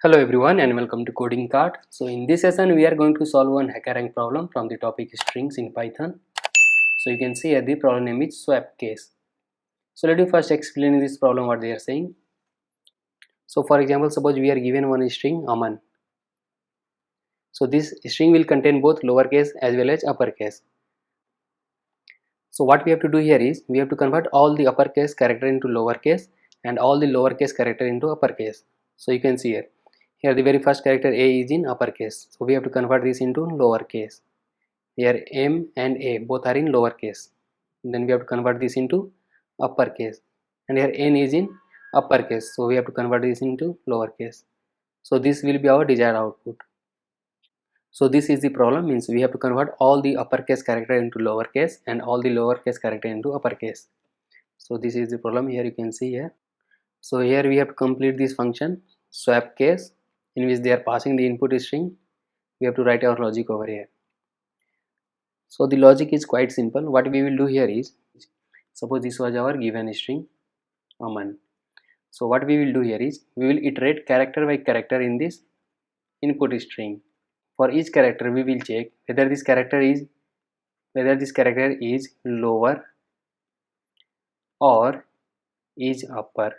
Hello everyone and welcome to Coding Card. So in this session we are going to solve one HackerRank problem from the topic strings in Python. So you can see here the problem name is swap case. So let me first explain this problem what they are saying. So for example, suppose we are given one string Aman. So this string will contain both lowercase as well as uppercase. So what we have to do here is we have to convert all the uppercase character into lowercase and all the lowercase character into uppercase. So you can see here. Here the very first character A is in uppercase. So we have to convert this into lowercase. Here M and A both are in lowercase. Then we have to convert this into uppercase. And here N is in uppercase. So we have to convert this into lowercase. So this will be our desired output. So this is the problem, means we have to convert all the uppercase character into lowercase and all the lowercase character into uppercase. So this is the problem. Here you can see here. So here we have to complete this function swap case in which they are passing the input string. We have to write our logic over here. So the logic is quite simple. What we will do here is, suppose this was our given string Aman. So what we will do here is we will iterate character by character in this input string. For each character we will check whether this character is lower or is upper.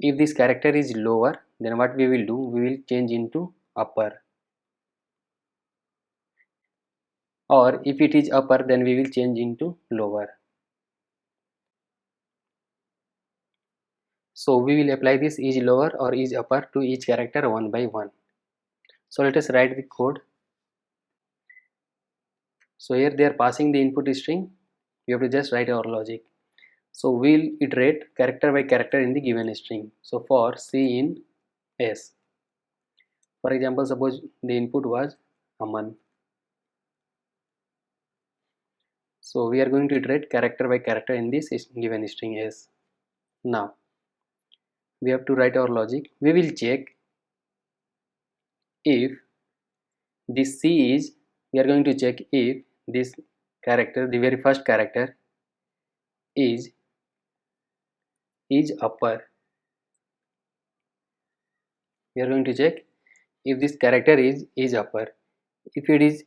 If this character is lower, then what we will do, we will change into upper, or if it is upper, then we will change into lower. So we will apply this is lower or is upper to each character one by one. So let us write the code. So here they are passing the input string. We have to just write our logic. So we'll iterate character by character in the given string. So for C in S, for example, suppose the input was Aman. So we are going to iterate character by character in this given string S. Now we have to write our logic. We will check if this C is, we are going to check if this character, the very first character is upper. We are going to check if this character is upper. If it is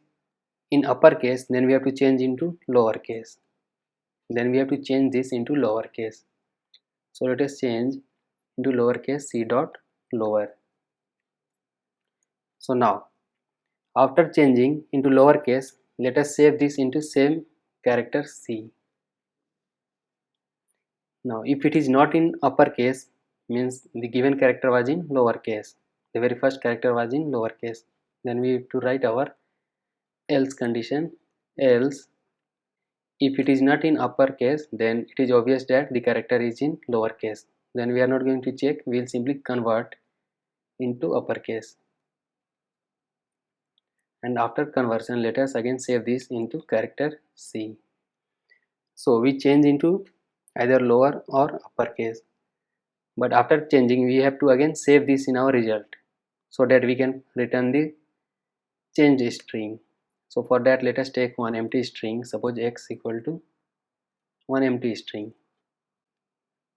in uppercase, then we have to change into lowercase. Then we have to change this into lowercase. So let us change into lowercase c dot lower. So now after changing into lowercase, let us save this into same character C. Now if it is not in uppercase, means the given character was in lowercase, the very first character was in lowercase, then we have to write our else condition. Else if it is not in uppercase, then it is obvious that the character is in lowercase. Then we are not going to check, we will simply convert into uppercase. And after conversion, let us again save this into character C. So we change into either lower or uppercase, but after changing we have to again save this in our result so that we can return the change string. So for that, let us take one empty string, suppose x equal to one empty string.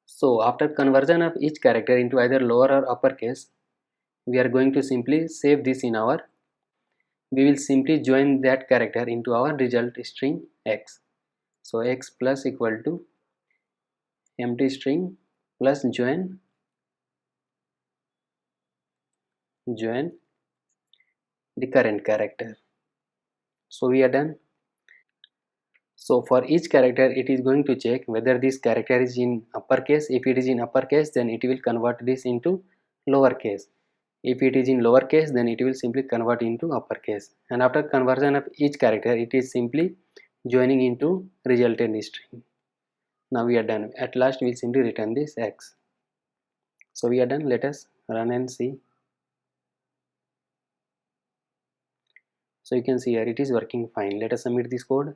So after conversion of each character into either lower or uppercase, we are going to simply save this in our, we will simply join that character into our result string x. So x plus equal to empty string plus join the current character. So we are done. So for each character it is going to check whether this character is in uppercase. If it is in uppercase, then it will convert this into lowercase. If it is in lowercase, then it will simply convert into uppercase. And after conversion of each character, it is simply joining into resultant string. Now we are done. At last we will simply return this x. So we are done. Let us run and see. So you can see here it is working fine. Let us submit this code.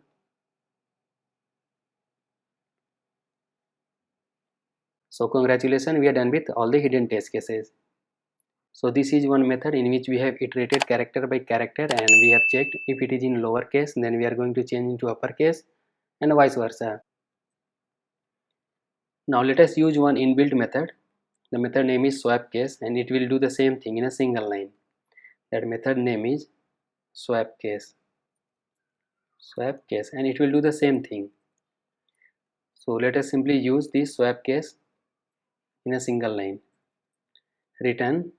So congratulations, we are done with all the hidden test cases. So this is one method in which we have iterated character by character and we have checked if it is in lowercase, then we are going to change into uppercase and vice versa. Now let us use one inbuilt method the method name is swap case, and it will do the same thing in a single line. That method name is swap case, and it will do the same thing. So let us simply use this swap case in a single line. Return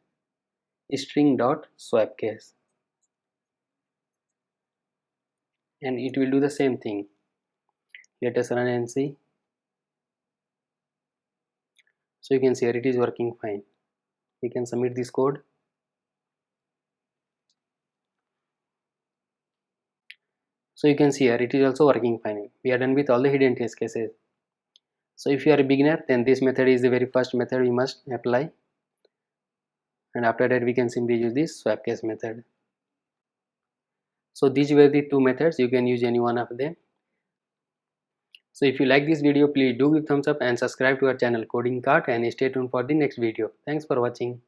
string dot swap case, and it will do the same thing. Let us run and see. So you can see here it is working fine. We can submit this code. So you can see here it is also working fine. We are done with all the hidden test cases. So if you are a beginner, then this method is the very first method we must apply, and after that we can simply use this swap case method. So these were the two methods. You can use any one of them. So if you like this video, please do give thumbs up and subscribe to our channel Coding Cart, and stay tuned for the next video. Thanks for watching.